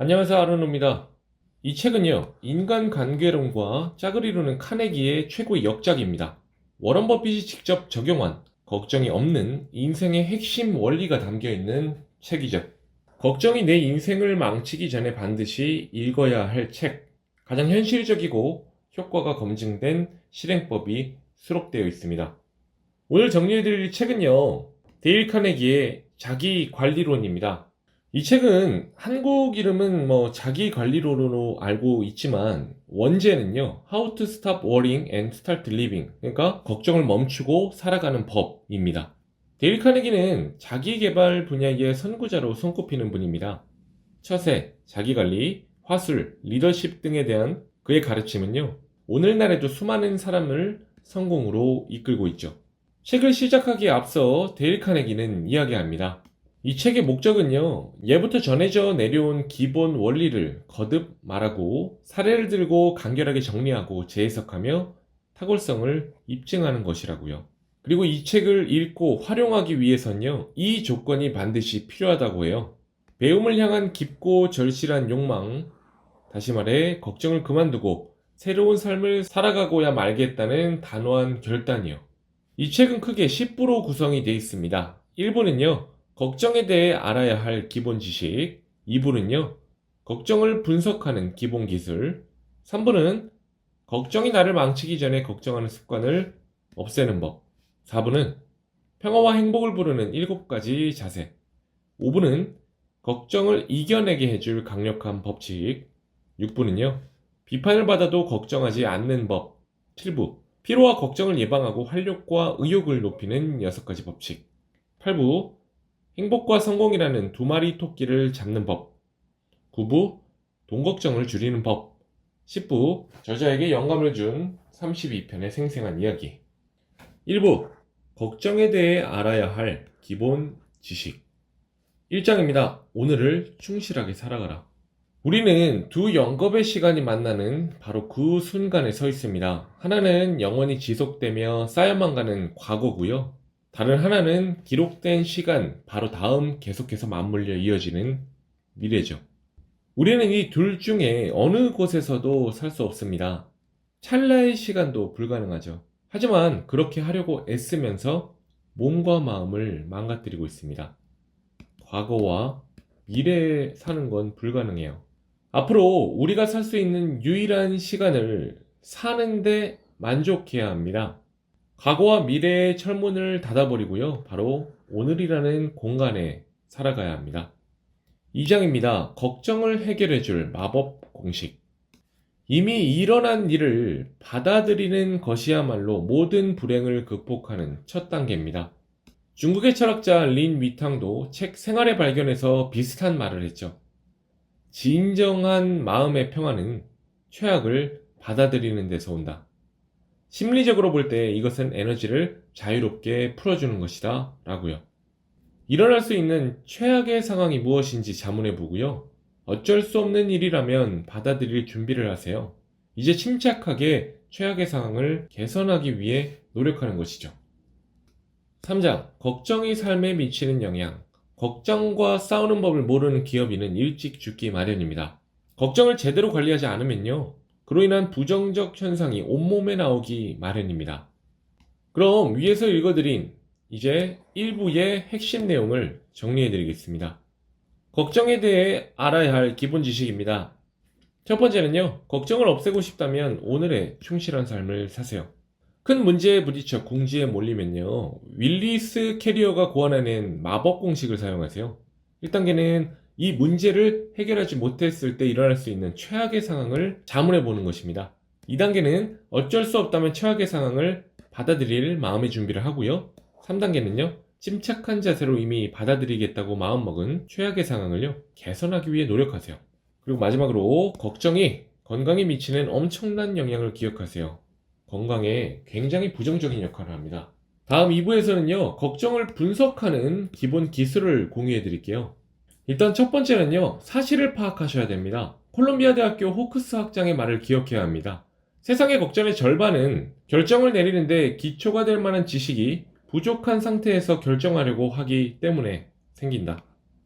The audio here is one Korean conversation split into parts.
안녕하세요, 아르노입니다. 이 책은요, 인간관계론과 짝을 이루는 카네기의 최고의 역작입니다. 워런 버핏이 직접 적용한 걱정이 없는 인생의 핵심 원리가 담겨 있는 책이죠. 걱정이 내 인생을 망치기 전에 반드시 읽어야 할 책. 가장 현실적이고 효과가 검증된 실행법이 수록되어 있습니다. 오늘 정리해드릴 책은요, 데일 카네기의 자기관리론입니다. 이 책은 한국 이름은 자기관리론으로 알고 있지만 원제는요, How to Stop Worrying and Start Living. 그러니까 걱정을 멈추고 살아가는 법입니다. 데일 카네기는 자기계발 분야의 선구자로 손꼽히는 분입니다. 처세, 자기관리, 화술, 리더십 등에 대한 그의 가르침은요, 오늘날에도 수많은 사람을 성공으로 이끌고 있죠. 책을 시작하기에 앞서 데일 카네기는 이야기합니다. 이 책의 목적은요, 예부터 전해져 내려온 기본 원리를 거듭 말하고 사례를 들고 간결하게 정리하고 재해석하며 탁월성을 입증하는 것이라고요. 그리고 이 책을 읽고 활용하기 위해선요, 이 조건이 반드시 필요하다고 해요. 배움을 향한 깊고 절실한 욕망, 다시 말해 걱정을 그만두고 새로운 삶을 살아가고야 말겠다는 단호한 결단이요. 이 책은 크게 10부로 구성이 되어 있습니다. 1부는요, 걱정에 대해 알아야 할 기본 지식, 2부는요, 걱정을 분석하는 기본 기술, 3부는 걱정이 나를 망치기 전에 걱정하는 습관을 없애는 법, 4부는 평화와 행복을 부르는 7가지 자세, 5부는 걱정을 이겨내게 해줄 강력한 법칙, 6부는요, 비판을 받아도 걱정하지 않는 법, 7부, 피로와 걱정을 예방하고 활력과 의욕을 높이는 6가지 법칙, 8부, 행복과 성공이라는 두 마리 토끼를 잡는 법, 9부, 돈 걱정을 줄이는 법, 10부, 저자에게 영감을 준 32편의 생생한 이야기, 1부, 걱정에 대해 알아야 할 기본 지식. 1장입니다. 오늘을 충실하게 살아가라. 우리는 두 영겁의 시간이 만나는 바로 그 순간에 서 있습니다. 하나는 영원히 지속되며 쌓여만 가는 과거고요. 다른 하나는 기록된 시간, 바로 다음 계속해서 맞물려 이어지는 미래죠. 우리는 이 둘 중에 어느 곳에서도 살 수 없습니다. 찰나의 시간도 불가능하죠. 하지만 그렇게 하려고 애쓰면서 몸과 마음을 망가뜨리고 있습니다. 과거와 미래에 사는 건 불가능해요. 앞으로 우리가 살 수 있는 유일한 시간을 사는데 만족해야 합니다. 과거와 미래의 철문을 닫아버리고요. 바로 오늘이라는 공간에 살아가야 합니다. 2장입니다. 걱정을 해결해줄 마법 공식. 이미 일어난 일을 받아들이는 것이야말로 모든 불행을 극복하는 첫 단계입니다. 중국의 철학자 린 위탕도 책 생활의 발견에서 비슷한 말을 했죠. 진정한 마음의 평화는 최악을 받아들이는 데서 온다. 심리적으로 볼 때 이것은 에너지를 자유롭게 풀어주는 것이다 라고요. 일어날 수 있는 최악의 상황이 무엇인지 자문해 보고요. 어쩔 수 없는 일이라면 받아들일 준비를 하세요. 이제 침착하게 최악의 상황을 개선하기 위해 노력하는 것이죠. 3장, 걱정이 삶에 미치는 영향. 걱정과 싸우는 법을 모르는 기업인은 일찍 죽기 마련입니다. 걱정을 제대로 관리하지 않으면요, 그로 인한 부정적 현상이 온몸에 나오기 마련입니다. 그럼 위에서 읽어드린 이제 1부의 핵심 내용을 정리해드리겠습니다. 걱정에 대해 알아야 할 기본 지식입니다. 첫 번째는요, 걱정을 없애고 싶다면 오늘의 충실한 삶을 사세요. 큰 문제에 부딪혀 궁지에 몰리면요, 윌리스 캐리어가 고안해낸 마법 공식을 사용하세요. 1단계는 이 문제를 해결하지 못했을 때 일어날 수 있는 최악의 상황을 자문해 보는 것입니다. 2단계는 어쩔 수 없다면 최악의 상황을 받아들일 마음의 준비를 하고요. 3단계는요, 침착한 자세로 이미 받아들이겠다고 마음먹은 최악의 상황을요, 개선하기 위해 노력하세요. 그리고 마지막으로 걱정이 건강에 미치는 엄청난 영향을 기억하세요. 건강에 굉장히 부정적인 역할을 합니다. 다음 2부에서는요, 걱정을 분석하는 기본 기술을 공유해 드릴게요. 일단 첫 번째는요, 사실을 파악하셔야 됩니다. 콜롬비아 대학교 호크스 학장의 말을 기억해야 합니다. 세상의 걱정의 절반은 결정을 내리는데 기초가 될 만한 지식이 부족한 상태에서 결정하려고 하기 때문에 생긴다.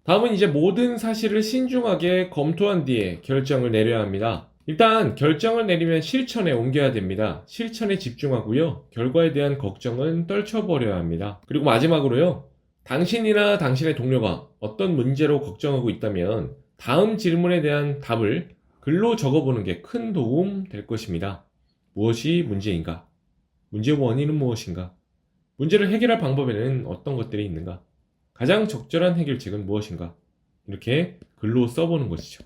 다음은 이제 모든 사실을 신중하게 검토한 뒤에 결정을 내려야 합니다. 일단 결정을 내리면 실천에 옮겨야 됩니다. 실천에 집중하고요. 결과에 대한 걱정은 떨쳐버려야 합니다. 그리고 마지막으로요. 당신이나 당신의 동료가 어떤 문제로 걱정하고 있다면 다음 질문에 대한 답을 글로 적어보는 게 큰 도움 될 것입니다. 무엇이 문제인가? 문제의 원인은 무엇인가? 문제를 해결할 방법에는 어떤 것들이 있는가? 가장 적절한 해결책은 무엇인가? 이렇게 글로 써보는 것이죠.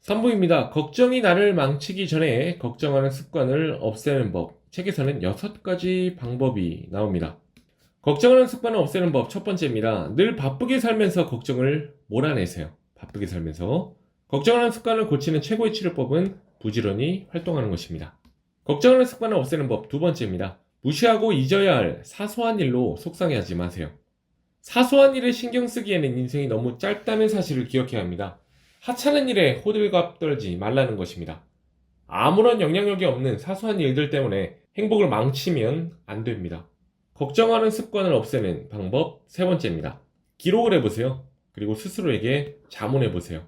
3부입니다. 걱정이 나를 망치기 전에 걱정하는 습관을 없애는 법. 책에서는 6가지 방법이 나옵니다. 걱정하는 습관을 없애는 법 첫 번째입니다. 늘 바쁘게 살면서 걱정을 몰아내세요. 바쁘게 살면서. 걱정하는 습관을 고치는 최고의 치료법은 부지런히 활동하는 것입니다. 걱정하는 습관을 없애는 법 두 번째입니다. 무시하고 잊어야 할 사소한 일로 속상해하지 마세요. 사소한 일에 신경 쓰기에는 인생이 너무 짧다는 사실을 기억해야 합니다. 하찮은 일에 호들갑 떨지 말라는 것입니다. 아무런 영향력이 없는 사소한 일들 때문에 행복을 망치면 안 됩니다. 걱정하는 습관을 없애는 방법 세 번째입니다. 기록을 해보세요. 그리고 스스로에게 자문해보세요.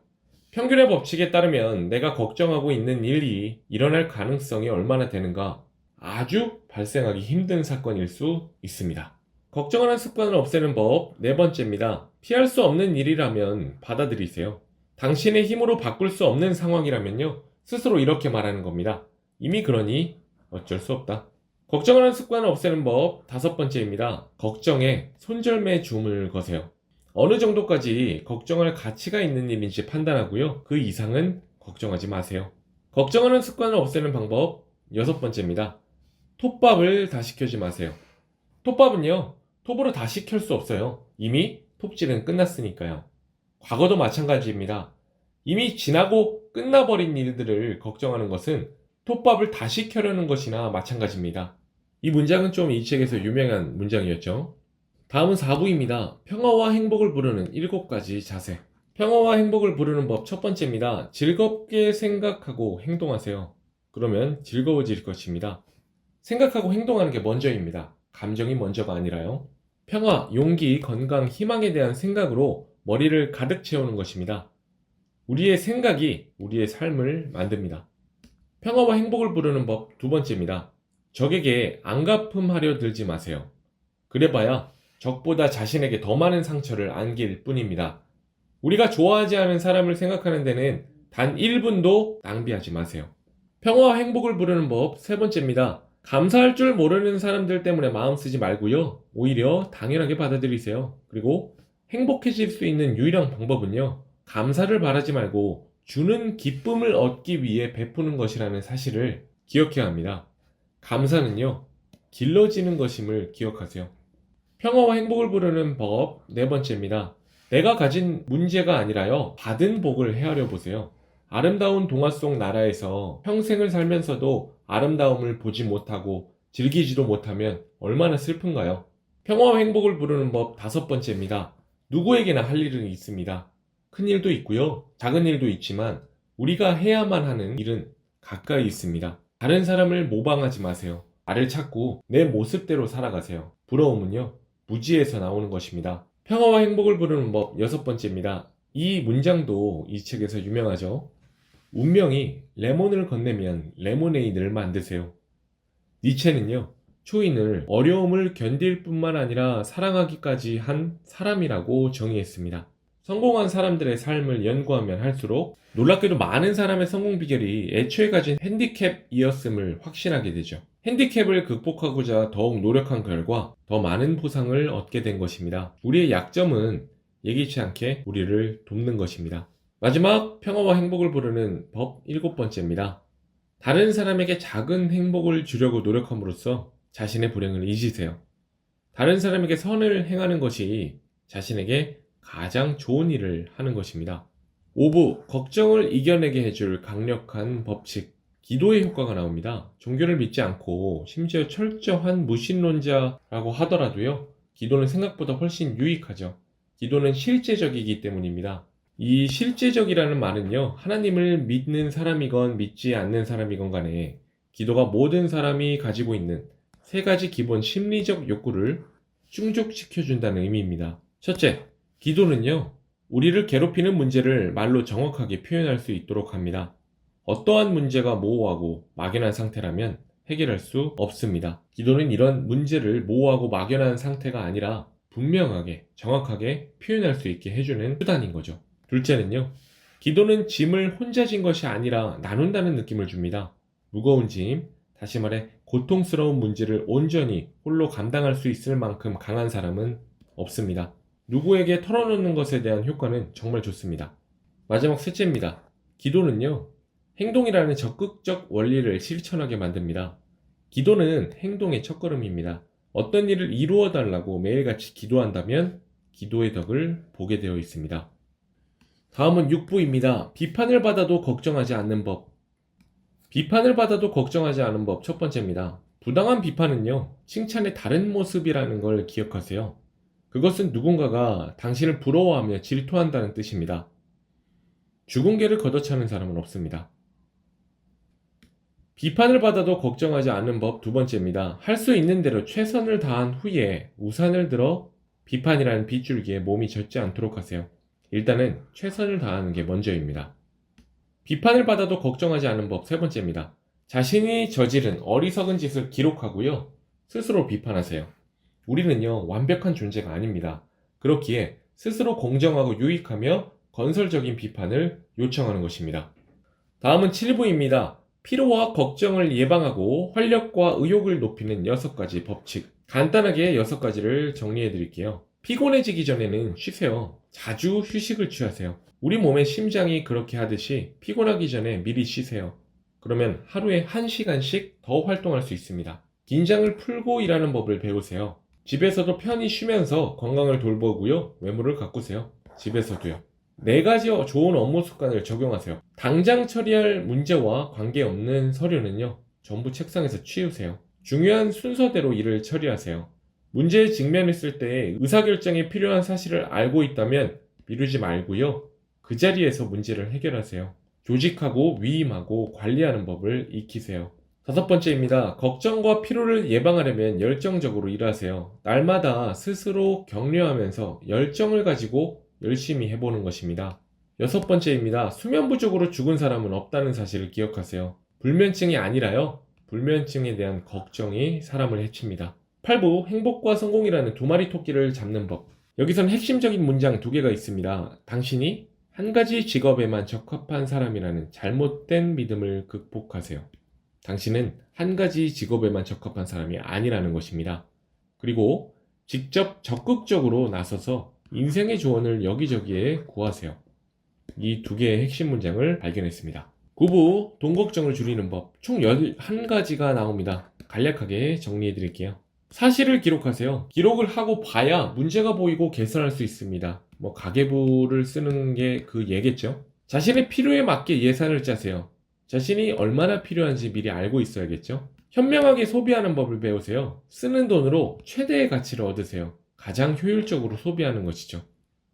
평균의 법칙에 따르면 내가 걱정하고 있는 일이 일어날 가능성이 얼마나 되는가 아주 발생하기 힘든 사건일 수 있습니다. 걱정하는 습관을 없애는 법 네 번째입니다. 피할 수 없는 일이라면 받아들이세요. 당신의 힘으로 바꿀 수 없는 상황이라면요. 스스로 이렇게 말하는 겁니다. 이미 그러니 어쩔 수 없다. 걱정하는 습관을 없애는 법 다섯 번째입니다. 걱정에 손절매 줌을 거세요. 어느 정도까지 걱정할 가치가 있는 일인지 판단하고요. 그 이상은 걱정하지 마세요. 걱정하는 습관을 없애는 방법 여섯 번째입니다. 톱밥을 다 시켜지 마세요. 톱밥은요. 톱으로 다 식힐 수 없어요. 이미 톱질은 끝났으니까요. 과거도 마찬가지입니다. 이미 지나고 끝나버린 일들을 걱정하는 것은 톱밥을 다 식혀려는 것이나 마찬가지입니다. 이 문장은 좀 이 책에서 유명한 문장이었죠. 다음은 4부입니다. 평화와 행복을 부르는 7가지 자세. 평화와 행복을 부르는 법 첫 번째입니다. 즐겁게 생각하고 행동하세요. 그러면 즐거워질 것입니다. 생각하고 행동하는 게 먼저입니다. 감정이 먼저가 아니라요. 평화, 용기, 건강, 희망에 대한 생각으로 머리를 가득 채우는 것입니다. 우리의 생각이 우리의 삶을 만듭니다. 평화와 행복을 부르는 법 두 번째입니다. 적에게 안갚음하려 들지 마세요. 그래봐야 적보다 자신에게 더 많은 상처를 안길 뿐입니다. 우리가 좋아하지 않은 사람을 생각하는 데는 단 1분도 낭비하지 마세요. 평화와 행복을 부르는 법 세 번째입니다. 감사할 줄 모르는 사람들 때문에 마음 쓰지 말고요. 오히려 당연하게 받아들이세요. 그리고 행복해질 수 있는 유일한 방법은요. 감사를 바라지 말고 주는 기쁨을 얻기 위해 베푸는 것이라는 사실을 기억해야 합니다. 감사는요. 길러지는 것임을 기억하세요. 평화와 행복을 부르는 법 네 번째입니다. 내가 가진 문제가 아니라요. 받은 복을 헤아려 보세요. 아름다운 동화 속 나라에서 평생을 살면서도 아름다움을 보지 못하고 즐기지도 못하면 얼마나 슬픈가요? 평화와 행복을 부르는 법 다섯 번째입니다. 누구에게나 할 일은 있습니다. 큰 일도 있고요. 작은 일도 있지만 우리가 해야만 하는 일은 가까이 있습니다. 다른 사람을 모방하지 마세요. 나를 찾고 내 모습대로 살아가세요. 부러움은요. 무지에서 나오는 것입니다. 평화와 행복을 부르는 법 여섯 번째입니다. 이 문장도 이 책에서 유명하죠. 운명이 레몬을 건네면 레모네이드를 만드세요. 니체는요. 초인을 어려움을 견딜 뿐만 아니라 사랑하기까지 한 사람이라고 정의했습니다. 성공한 사람들의 삶을 연구하면 할수록 놀랍게도 많은 사람의 성공 비결이 애초에 가진 핸디캡이었음을 확신하게 되죠. 핸디캡을 극복하고자 더욱 노력한 결과 더 많은 보상을 얻게 된 것입니다. 우리의 약점은 예기치 않게 우리를 돕는 것입니다. 마지막 평화와 행복을 부르는 법 일곱 번째입니다. 다른 사람에게 작은 행복을 주려고 노력함으로써 자신의 불행을 잊으세요. 다른 사람에게 선을 행하는 것이 자신에게 가장 좋은 일을 하는 것입니다. 5부, 걱정을 이겨내게 해줄 강력한 법칙, 기도의 효과가 나옵니다. 종교를 믿지 않고 심지어 철저한 무신론자라고 하더라도요. 기도는 생각보다 훨씬 유익하죠. 기도는 실제적이기 때문입니다. 이 실제적이라는 말은요. 하나님을 믿는 사람이건 믿지 않는 사람이건 간에 기도가 모든 사람이 가지고 있는 세 가지 기본 심리적 욕구를 충족시켜준다는 의미입니다. 첫째, 기도는요. 우리를 괴롭히는 문제를 말로 정확하게 표현할 수 있도록 합니다. 어떠한 문제가 모호하고 막연한 상태라면 해결할 수 없습니다. 기도는 이런 문제를 모호하고 막연한 상태가 아니라 분명하게, 정확하게 표현할 수 있게 해주는 수단인 거죠. 둘째는요, 기도는 짐을 혼자 진 것이 아니라 나눈다는 느낌을 줍니다. 무거운 짐, 다시 말해 고통스러운 문제를 온전히 홀로 감당할 수 있을 만큼 강한 사람은 없습니다. 누구에게 털어놓는 것에 대한 효과는 정말 좋습니다. 마지막 셋째입니다. 기도는요, 행동이라는 적극적 원리를 실천하게 만듭니다. 기도는 행동의 첫걸음입니다. 어떤 일을 이루어 달라고 매일같이 기도한다면 기도의 덕을 보게 되어 있습니다. 다음은 6부입니다. 비판을 받아도 걱정하지 않는 법. 비판을 받아도 걱정하지 않은 법 첫 번째입니다. 부당한 비판은요, 칭찬의 다른 모습이라는 걸 기억하세요. 그것은 누군가가 당신을 부러워하며 질투한다는 뜻입니다. 죽은 개를 걷어차는 사람은 없습니다. 비판을 받아도 걱정하지 않는 법 두 번째입니다. 할 수 있는 대로 최선을 다한 후에 우산을 들어 비판이라는 빗줄기에 몸이 젖지 않도록 하세요. 일단은 최선을 다하는 게 먼저입니다. 비판을 받아도 걱정하지 않는 법 세 번째입니다. 자신이 저지른 어리석은 짓을 기록하고요, 스스로 비판하세요. 우리는요, 완벽한 존재가 아닙니다. 그렇기에 스스로 공정하고 유익하며 건설적인 비판을 요청하는 것입니다. 다음은 7부입니다. 피로와 걱정을 예방하고 활력과 의욕을 높이는 6가지 법칙. 간단하게 6가지를 정리해 드릴게요. 피곤해지기 전에는 쉬세요. 자주 휴식을 취하세요. 우리 몸의 심장이 그렇게 하듯이 피곤하기 전에 미리 쉬세요. 그러면 하루에 1시간씩 더 활동할 수 있습니다. 긴장을 풀고 일하는 법을 배우세요. 집에서도 편히 쉬면서 건강을 돌보고요, 외모를 가꾸세요. 집에서도요. 4가지 좋은 업무 습관을 적용하세요. 당장 처리할 문제와 관계없는 서류는요, 전부 책상에서 치우세요. 중요한 순서대로 일을 처리하세요. 문제에 직면했을 때 의사결정이 필요한 사실을 알고 있다면 미루지 말고요, 그 자리에서 문제를 해결하세요. 조직하고 위임하고 관리하는 법을 익히세요. 5번째입니다. 걱정과 피로를 예방하려면 열정적으로 일하세요. 날마다 스스로 격려하면서 열정을 가지고 열심히 해보는 것입니다. 6번째입니다. 수면 부족으로 죽은 사람은 없다는 사실을 기억하세요. 불면증이 아니라요, 불면증에 대한 걱정이 사람을 해칩니다. 8부 행복과 성공이라는 2마리 토끼를 잡는 법. 여기선 핵심적인 문장 2개가 있습니다. 당신이 한 가지 직업에만 적합한 사람이라는 잘못된 믿음을 극복하세요. 당신은 한 가지 직업에만 적합한 사람이 아니라는 것입니다. 그리고 직접 적극적으로 나서서 인생의 조언을 여기저기에 구하세요. 이 2개의 핵심 문장을 발견했습니다. 9부 돈 걱정을 줄이는 법. 총 11가지가 나옵니다. 간략하게 정리해 드릴게요. 사실을 기록하세요. 기록을 하고 봐야 문제가 보이고 개선할 수 있습니다. 가계부를 쓰는 게 그 예겠죠. 자신의 필요에 맞게 예산을 짜세요. 자신이 얼마나 필요한지 미리 알고 있어야겠죠. 현명하게 소비하는 법을 배우세요. 쓰는 돈으로 최대의 가치를 얻으세요. 가장 효율적으로 소비하는 것이죠.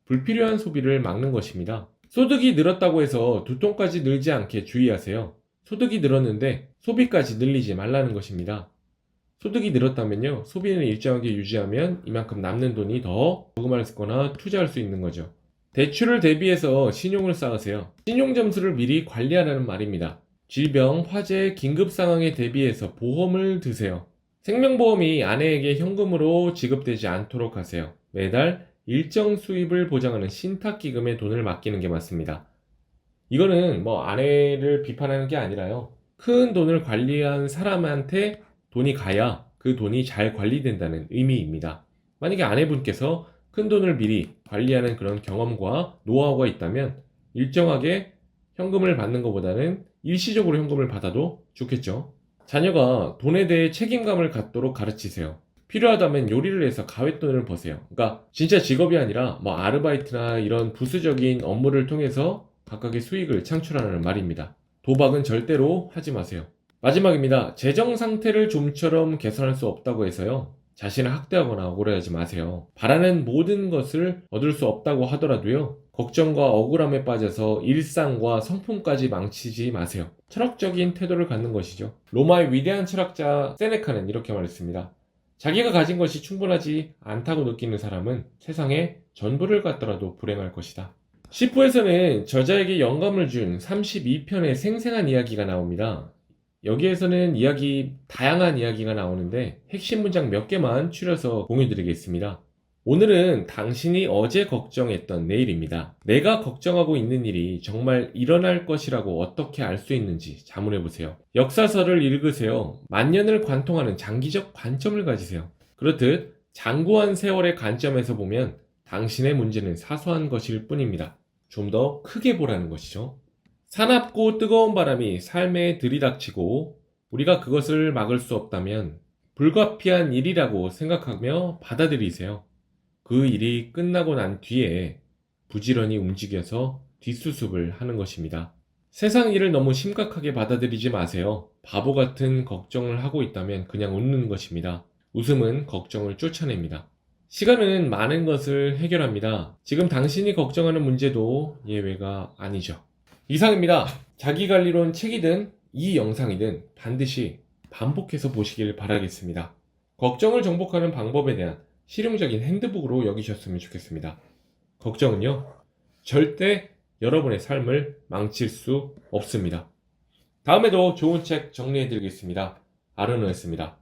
불필요한 소비를 막는 것입니다. 소득이 늘었다고 해서 두통까지 늘지 않게 주의하세요. 소득이 늘었는데 소비까지 늘리지 말라는 것입니다. 소득이 늘었다면요, 소비는 일정하게 유지하면 이만큼 남는 돈이 더 저금할 거나 투자할 수 있는 거죠. 대출을 대비해서 신용을 쌓으세요. 신용 점수를 미리 관리하라는 말입니다. 질병, 화재, 긴급 상황에 대비해서 보험을 드세요. 생명보험이 아내에게 현금으로 지급되지 않도록 하세요. 매달 일정 수입을 보장하는 신탁기금에 돈을 맡기는 게 맞습니다. 이거는 아내를 비판하는 게 아니라요, 큰 돈을 관리한 사람한테 돈이 가야 그 돈이 잘 관리된다는 의미입니다. 만약에 아내분께서 큰 돈을 미리 관리하는 그런 경험과 노하우가 있다면 일정하게 현금을 받는 것보다는 일시적으로 현금을 받아도 좋겠죠. 자녀가 돈에 대해 책임감을 갖도록 가르치세요. 필요하다면 요리를 해서 가웻돈을 버세요. 그러니까 진짜 직업이 아니라 아르바이트나 이런 부수적인 업무를 통해서 각각의 수익을 창출하는 말입니다. 도박은 절대로 하지 마세요. 마지막입니다. 재정 상태를 좀처럼 개선할 수 없다고 해서요, 자신을 학대하거나 억울해하지 마세요. 바라는 모든 것을 얻을 수 없다고 하더라도요, 걱정과 억울함에 빠져서 일상과 성품까지 망치지 마세요. 철학적인 태도를 갖는 것이죠. 로마의 위대한 철학자 세네카는 이렇게 말했습니다. 자기가 가진 것이 충분하지 않다고 느끼는 사람은 세상에 전부를 갖더라도 불행할 것이다. 10부에서는 저자에게 영감을 준 32편의 생생한 이야기가 나옵니다. 여기에서는 다양한 이야기가 나오는데 핵심 문장 몇 개만 추려서 공유드리겠습니다. 오늘은 당신이 어제 걱정했던 내일입니다. 내가 걱정하고 있는 일이 정말 일어날 것이라고 어떻게 알 수 있는지 자문해보세요. 역사서를 읽으세요. 만년을 관통하는 장기적 관점을 가지세요. 그렇듯 장구한 세월의 관점에서 보면 당신의 문제는 사소한 것일 뿐입니다. 좀 더 크게 보라는 것이죠. 사납고 뜨거운 바람이 삶에 들이닥치고 우리가 그것을 막을 수 없다면 불가피한 일이라고 생각하며 받아들이세요. 그 일이 끝나고 난 뒤에 부지런히 움직여서 뒷수습을 하는 것입니다. 세상 일을 너무 심각하게 받아들이지 마세요. 바보 같은 걱정을 하고 있다면 그냥 웃는 것입니다. 웃음은 걱정을 쫓아냅니다. 시간은 많은 것을 해결합니다. 지금 당신이 걱정하는 문제도 예외가 아니죠. 이상입니다. 자기관리론 책이든 이 영상이든 반드시 반복해서 보시길 바라겠습니다. 걱정을 정복하는 방법에 대한 실용적인 핸드북으로 여기셨으면 좋겠습니다. 걱정은요, 절대 여러분의 삶을 망칠 수 없습니다. 다음에도 좋은 책 정리해드리겠습니다. 아르노였습니다.